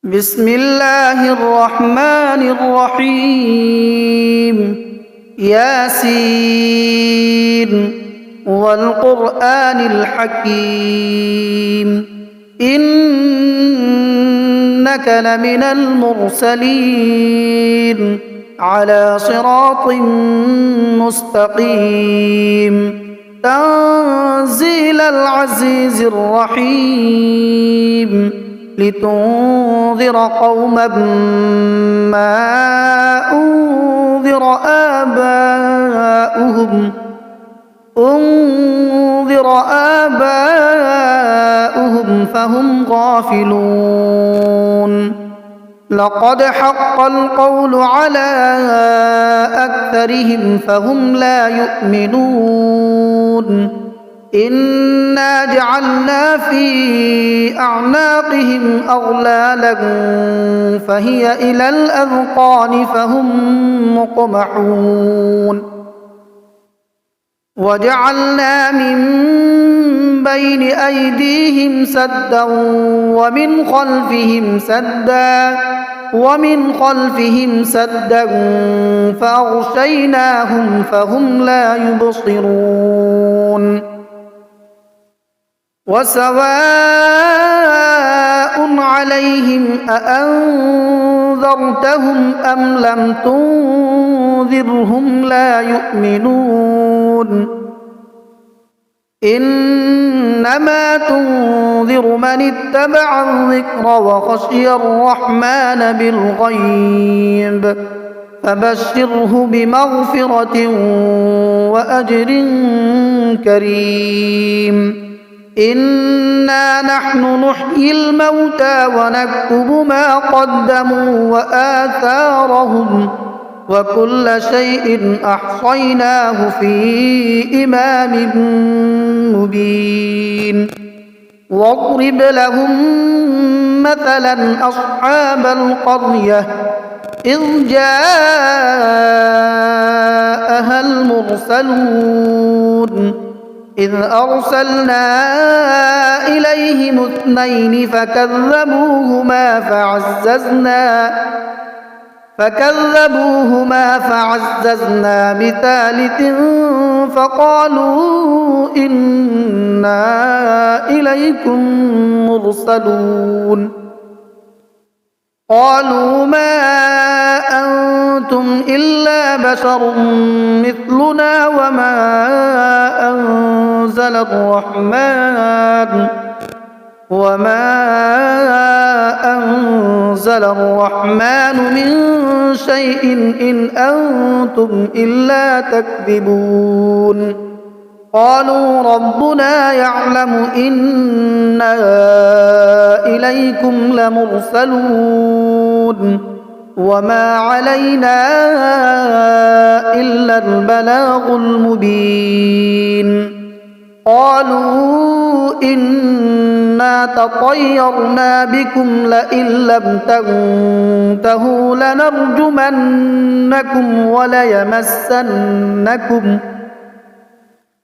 بسم الله الرحمن الرحيم ياسين والقرآن الحكيم إنك لمن المرسلين على صراط مستقيم تنزيل العزيز الرحيم لتنذر قوما ما أنذر آباؤهم فهم غافلون لقد حق القول على أكثرهم فهم لا يؤمنون إنا جعلنا في أعناقهم أغلالا فهي إلى الأذقان فهم مقمحون وجعلنا من بين أيديهم سدا ومن خلفهم سدا فأغشيناهم فهم لا يبصرون وسواء عليهم أأنذرتهم أم لم تنذرهم لا يؤمنون إنما تنذر من اتبع الذكر وخشي الرحمن بالغيب فبشره بمغفرة وأجر كريم إنا نحن نحيي الموتى ونكتب ما قدموا وآثارهم وكل شيء أحصيناه في إمام مبين واضرب لهم مثلا أصحاب القرية إذ جاءها المرسلون إذ أرسلنا إليهم اثنين فكذبوهما فعززنا بثالث فقالوا إنا إليكم مرسلون قالوا ما أنتم إلا بشر مثلنا وما أنزل الرحمن من شيء إن أنتم إلا تكذبون قالوا ربنا يعلم إنا إليكم لمرسلون وما علينا إلا البلاغ المبين قالوا إنا تطيرنا بكم لئن لم تنتهوا لنرجمنكم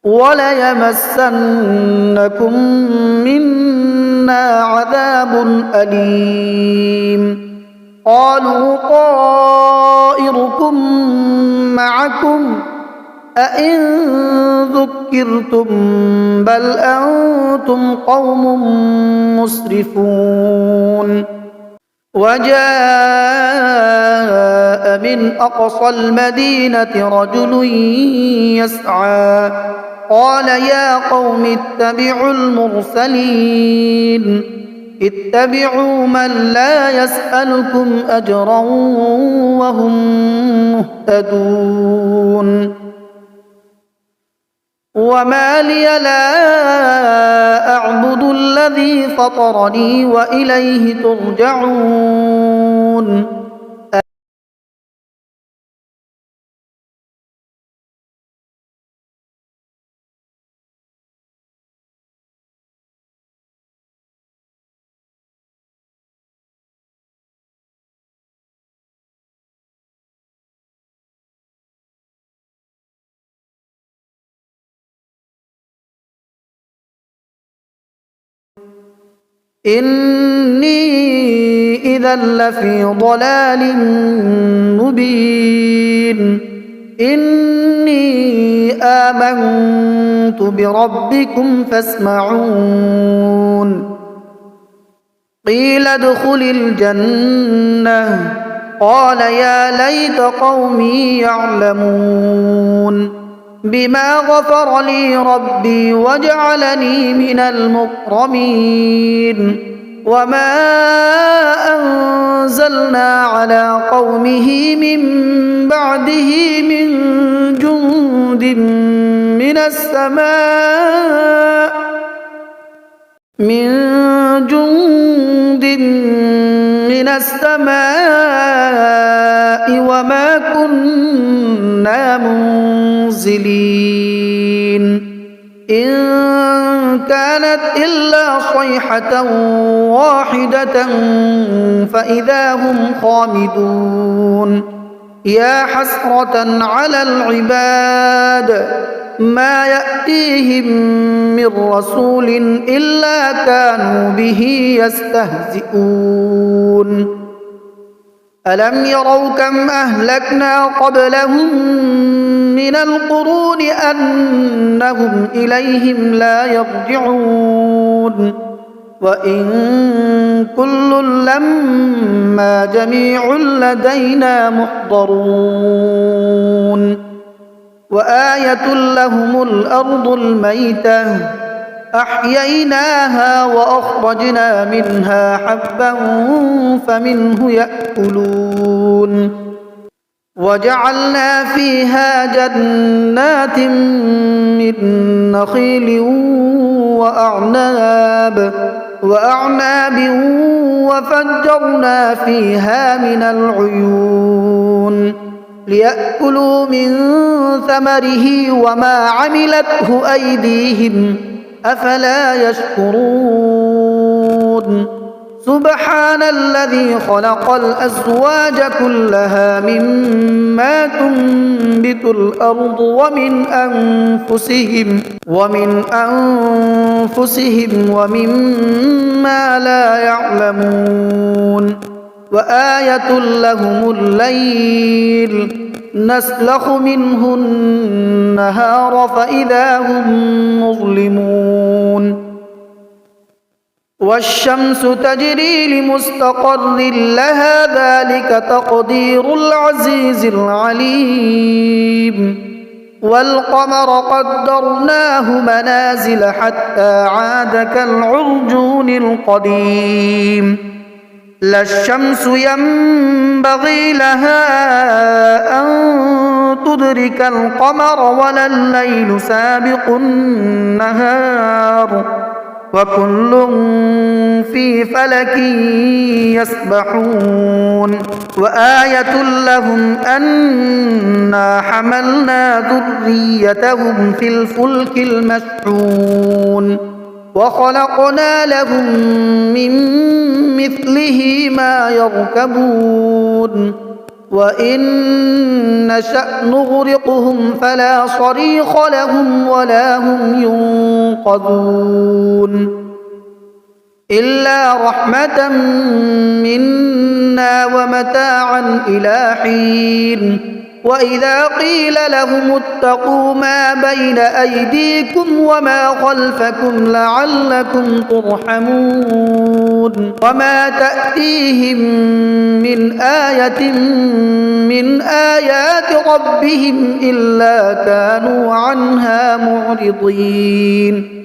وليمسنكم منا عذاب أليم قالوا طائركم معكم أئن ذكرتم بل أنتم قوم مسرفون وجاء من أقصى المدينة رجل يسعى قال يا قوم اتبعوا المرسلين اتبعوا من لا يسألكم أجرا وهم مهتدون وما لي لا أعبد الذي فطرني وإليه ترجعون إني إذا لفي ضلال مبين إني آمنت بربكم فاسمعون قيل ادخل الجنة قال يا ليت قومي يعلمون بما غفر لي ربي وجعلني من المكرمين وما أنزلنا على قومه من بعده من جند من السماء وما كنا منزلين إن كانت إلا صيحة واحدة فإذا هم خامدون يا حسرة على العباد ما يأتيهم من رسول إلا كانوا به يستهزئون ألم يروا كم أهلكنا قبلهم من القرون أنهم إليهم لا يرجعون وإن كل لما جميع لدينا محضرون وآية لهم الأرض الميتة أحييناها وأخرجنا منها حبا فمنه يأكلون وجعلنا فيها جنات من نخيل وأعناب وفجرنا فيها من العيون ليأكلوا من ثمره وما عملته أيديهم أفلا يشكرون سبحان الذي خلق الأزواج كلها مما تنبت الأرض ومن أنفسهم ومما لا يعلمون وآية لهم الليل نسلخ منه النهار فإذا هم مظلمون والشمس تجري لمستقر لها ذلك تقدير العزيز العليم والقمر قدرناه منازل حتى عاد كالعرجون القديم لا الشمس ينبغي لها أن تدرك القمر ولا الليل سابق النهار وكل في فلك يسبحون وآية لهم أنا حملنا ذريتهم في الفلك المشحون وخلقنا لهم من مثله ما يركبون وإن نشأ نغرقهم فلا صريخ لهم ولا هم ينقذون إلا رحمة منا ومتاعا إلى حين وإذا قيل لهم اتقوا ما بين أيديكم وما خلفكم لعلكم ترحمون وما تأتيهم من آية من آيات ربهم إلا كانوا عنها معرضين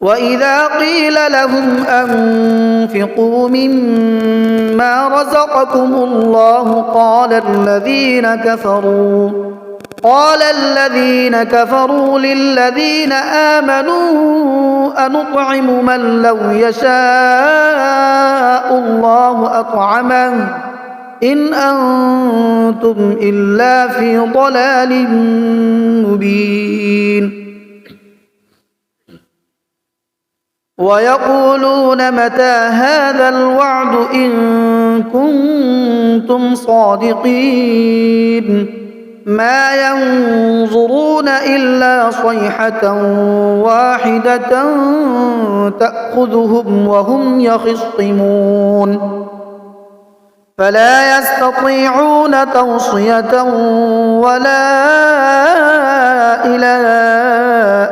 وإذا قيل لهم أنفقوا مما رزقكم الله قال الذين كفروا للذين آمنوا أنطعم من لو يشاء الله أطعمه إن أنتم إلا في ضلال مبين ويقولون متى هذا الوعد إن كنتم صادقين ما ينظرون إلا صيحة واحدة تأخذهم وهم يخصمون فلا يستطيعون توصية ولا إلى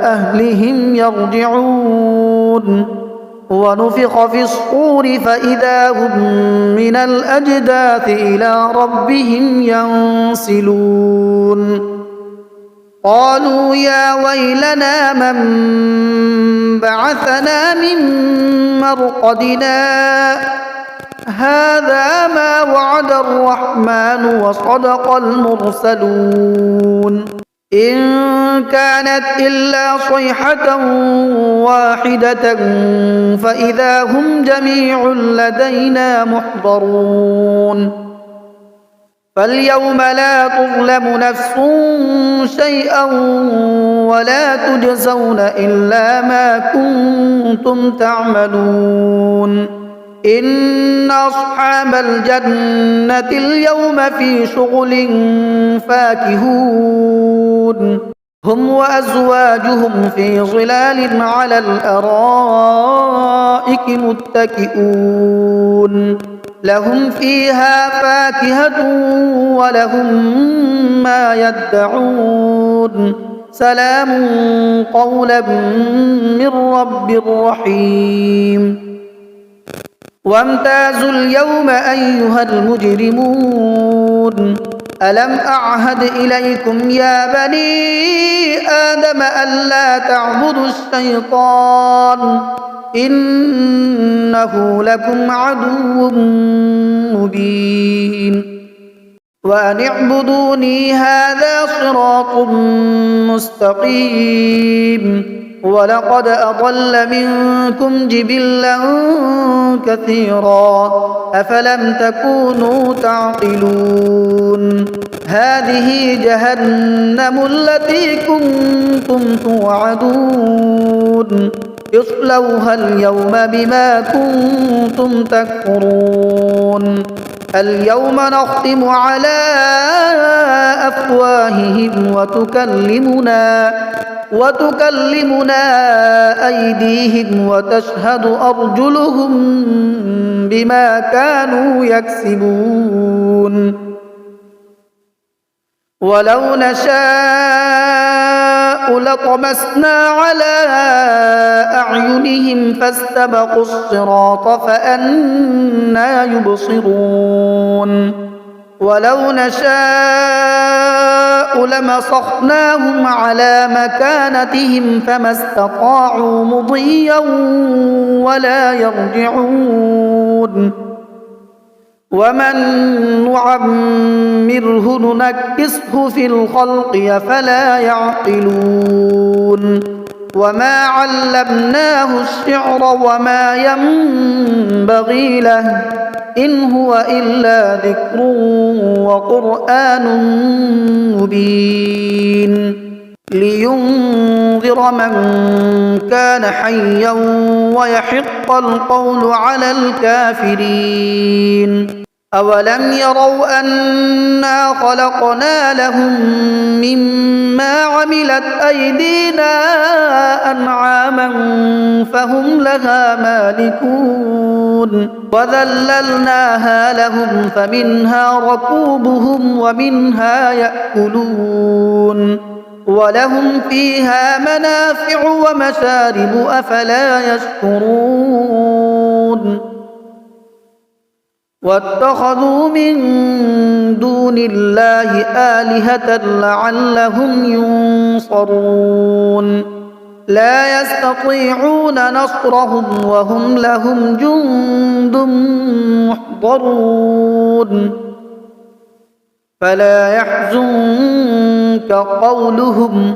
أهلهم يرجعون ونفخ في الصور فإذا هم من الأجداث إلى ربهم ينسلون قالوا يا ويلنا من بعثنا من مرقدنا هذا ما وعد الرحمن وصدق المرسلون إن كانت إلا صيحة واحدة فإذا هم جميع لدينا محضرون فاليوم لا تظلم نفس شيئا ولا تجزون إلا ما كنتم تعملون إن أصحاب الجنة اليوم في شغل فاكهون هم وأزواجهم في ظلال على الأرائك متكئون لهم فيها فاكهة ولهم ما يدعون سلام قولا من رب رحيم وامتازوا اليوم أيها المجرمون ألم أعهد إليكم يا بني آدم ألا تعبدوا الشيطان إنه لكم عدو مبين وأن اعبدوني هذا صراط مستقيم ولقد أضل منكم جبلا كثيرا أفلم تكونوا تعقلون هذه جهنم التي كنتم توعدون اصلوها اليوم بما كنتم تكفرون اليوم نختم على أفواههم وتكلمنا أيديهم وتشهد أرجلهم بما كانوا يكسبون ولو نشاء لطمسنا على أعينهم فاستبقوا الصراط فأنى يبصرون ولو نشاء لمسخناهم على مكانتهم فما استطاعوا مضيا ولا يرجعون ومن نعمره ننكسه في الخلق أفلا يعقلون وما علمناه الشعر وما ينبغي له إن هو إلا ذكر وقرآن مبين لينذر من كان حيا ويحق القول على الكافرين أولم يروا أنا خلقنا لهم مما عملت أيدينا أنعاما فهم لها مالكون وذللناها لهم فمنها ركوبهم ومنها يأكلون ولهم فيها منافع ومشارب أفلا يشكرون واتخذوا من دون الله آلهة لعلهم ينصرون لا يستطيعون نصرهم وهم لهم جند محضرون فلا يحزنك قولهم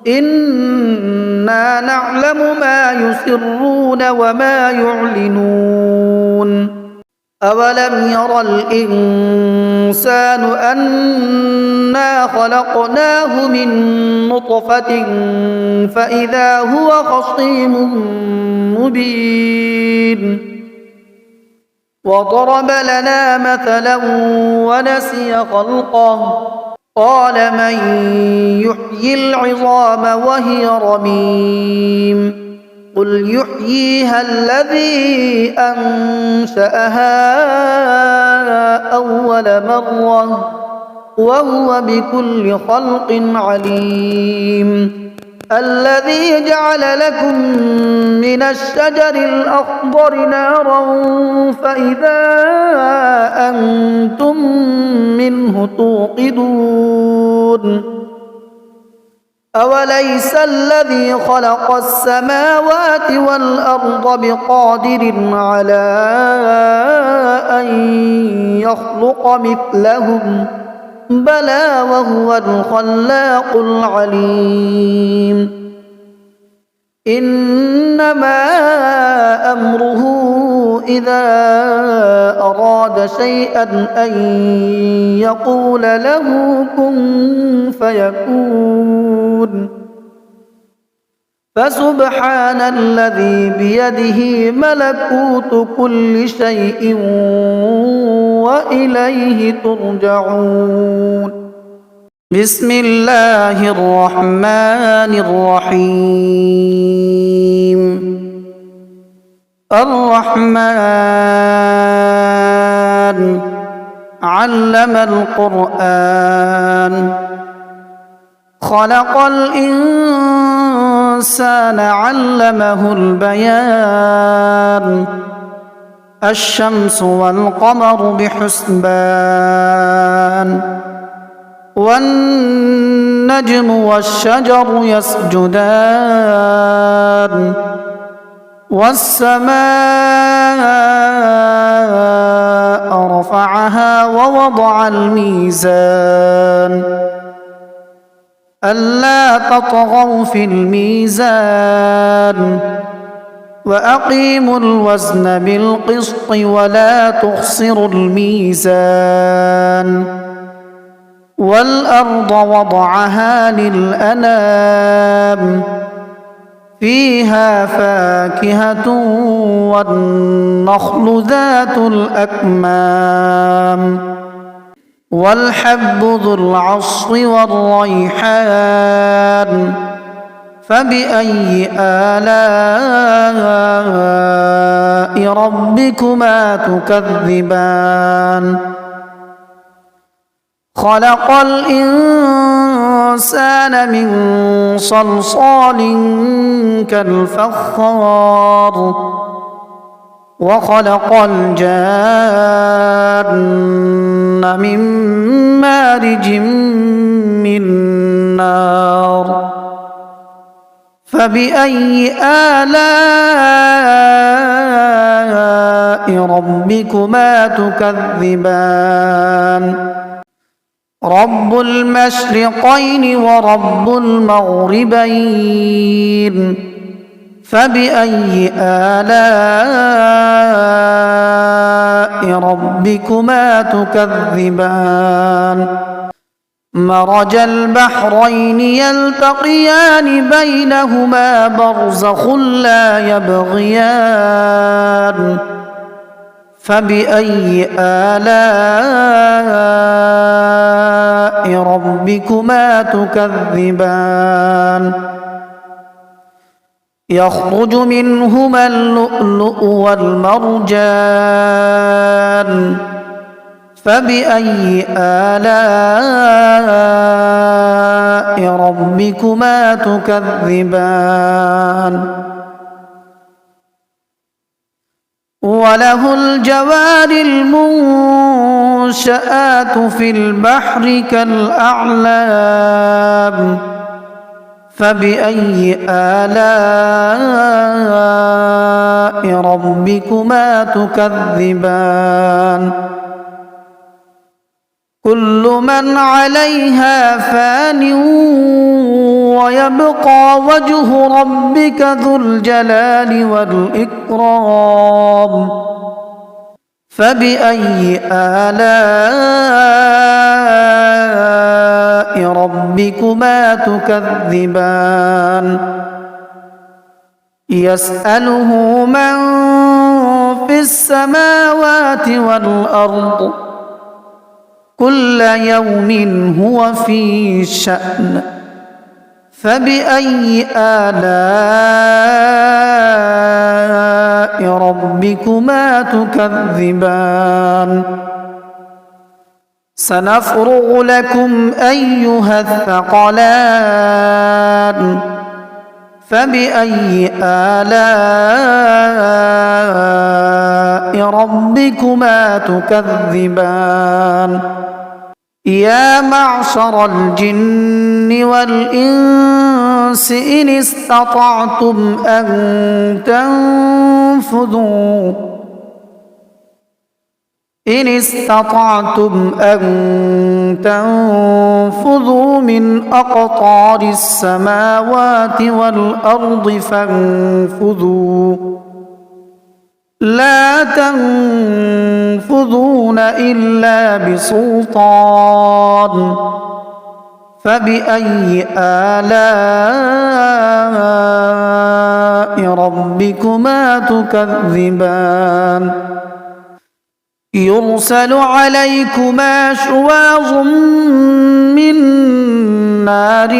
إنا نعلم ما يسرون وما يعلنون أولم ير الإنسان أنا خلقناه من نطفة فإذا هو خصيم مبين وضرب لنا مثلا ونسي خلقه قال من يحيي العظام وهي رميم قل يحييها الذي أنشأها أول مرة وهو بكل خلق عليم الذي جعل لكم من الشجر الأخضر نارا فإذا أنتم منه توقدون أوليس الذي خلق السماوات والأرض بقادر على أن يخلق مثلهم بلى وهو الخلاق العليم إنما أمره إذا أراد شيئا أن يقول له كن فيكون فسبحان الذي بيده ملكوت كل شيء وإليه ترجعون بسم الله الرحمن الرحيم الرحمن علم القرآن خلق الإنسان علمه البيان الشمس والقمر بحسبان والنجم والشجر يسجدان والسماء رفعها ووضع الميزان ألا تطغوا في الميزان وأقيموا الوزن بالقسط ولا تخسروا الميزان والأرض وضعها للأنام فيها فاكهة والنخل ذات الأكمام والحب ذو العصف والريحان فبأي آلاء ربكما تكذبان خلق الإنسان من صلصال كالفخار وخلق الجان من مارج من نار فبأي آلاء ربكما تكذبان رب المشرقين ورب المغربين فبأي آلاء ربكما تكذبان مرج البحرين يلتقيان بينهما برزخ لا يبغيان فبأي آلاء ربكما تكذبان يخرج منهما اللؤلؤ والمرجان فبأي آلاء ربكما تكذبان وله الجوار المنشآت في البحر كالأعلام فبأي آلاء ربكما تكذبان كل من عليها فان ويبقى وجه ربك ذو الجلال والإكرام فبأي آلاء ربكما تكذبان يسأله من في السماوات والأرض كل يوم هو في شأن فبأي آلاء ربكما تكذبان سنفرغ لكم أيها الثقلان فبأي آلاء ربكما تكذبان يا معشر الجن والإنس إن استطعتم أن تنفذوا من أقطار السماوات والأرض فانفذوا لا تنفذون إلا بسلطان فبأي آلاء ربكما تكذبان يرسل عليكما شواظ من نار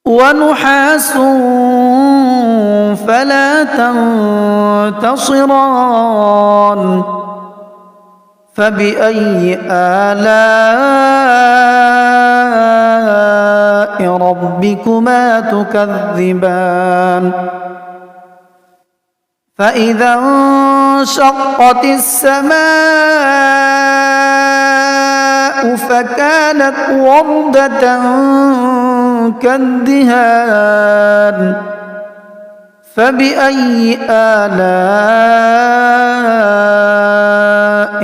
ونحاس فلا تنتصران فبأي آلاء ربكما تكذبان فإذا انشقت السماء فكانت وردة كالدهان فبأي آلاء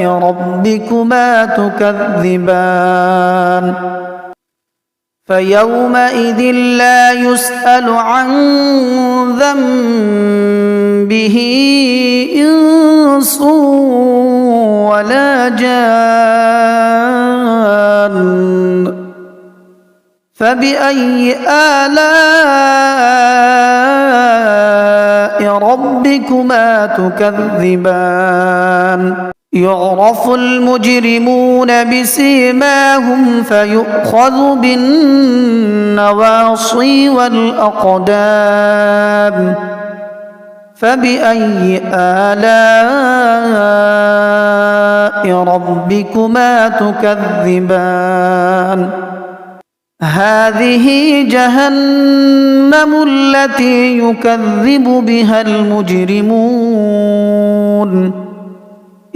ربكما تكذبان فيومئذ لا يسأل عن ذنبه إنس ولا جان فبأي آلاء ربكما تكذبان يعرف المجرمون بسيماهم فيؤخذ بالنواصي والأقدام فبأي آلاء ربكما تكذبان هذه جهنم التي يكذب بها المجرمون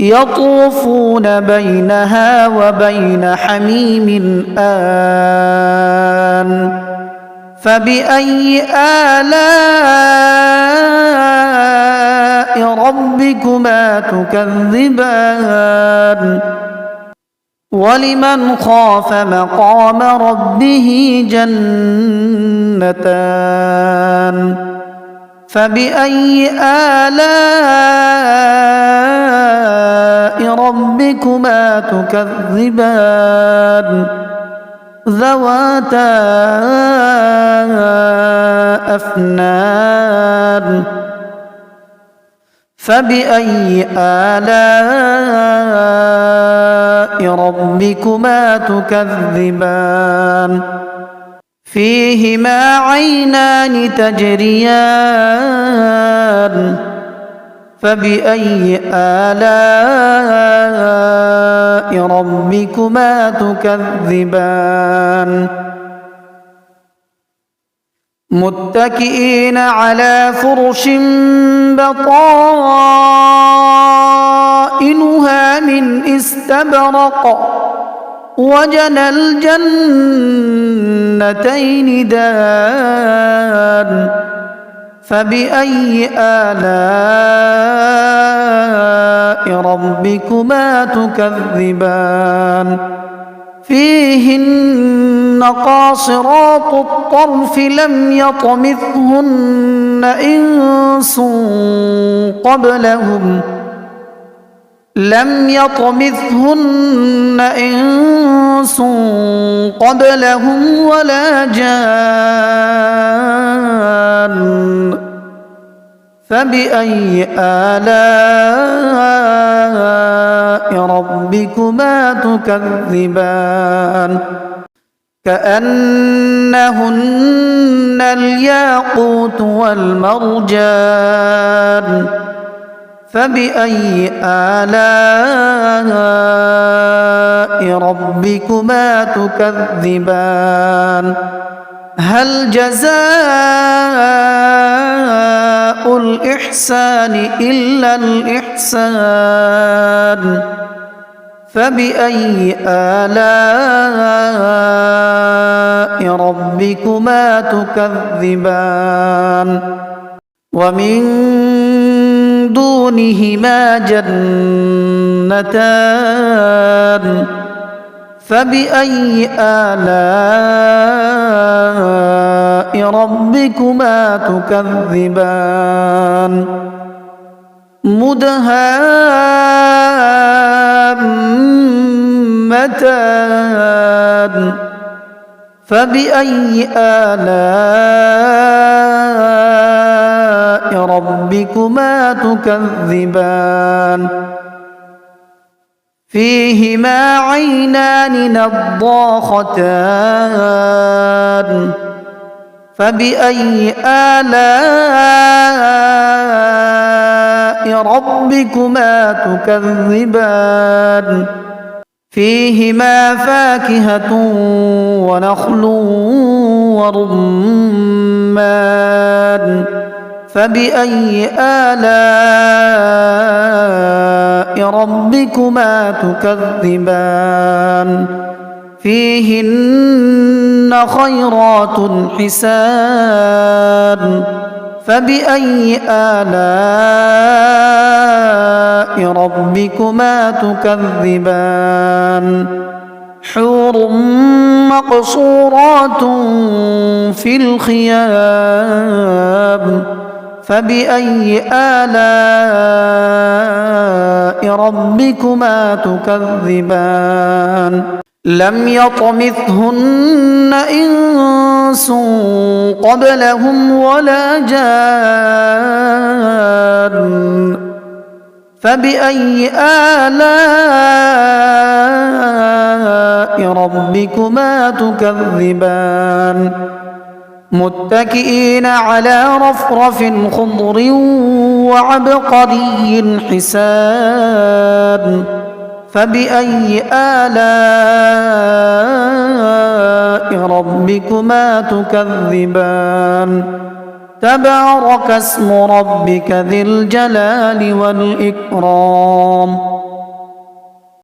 يطوفون بينها وبين حميم آن فبأي آلاء ربكما تكذبان ولمن خاف مقام ربه جنتان فبأي آلاء ربكما تكذبان ذواتا أفنان فبأي آلاء ربكما تكذبان فيهما عينان تجريان فبأي آلاء ربكما تكذبان متكئين على فرش بطائنها من استبرق وجنى الجنتين دان فبأي آلاء ربكما تكذبان فيهن قاصرات الطرف لم يطمثهن إنس قبلهم ولا جان فبأي آلاء ربكما تكذبان كأنهن الياقوت والمرجان فبأي آلاء ربكما تكذبان هل جزاء الإحسان إلا الإحسان فبأي آلاء ربكما تكذبان ومن دونهما جنتان فبأي آلاء ربكما تكذبان مدهامتان فبأي آلاء ربكما تكذبان فيهما عينان نضاختان فبأي آلاء ربكما تكذبان فيهما فاكهة ونخل ورمان فبأي آلاء ربكما تكذبان فيهن خيرات حسان فبأي آلاء ربكما تكذبان حور مقصورات في الخيام فبأي آلاء ربكما تكذبان لم يطمثهن إنس قبلهم ولا جان فبأي آلاء ربكما تكذبان متكئين على رفرف خضر وعبقري حسان فبأي آلاء ربكما تكذبان تبارك اسم ربك ذي الجلال والإكرام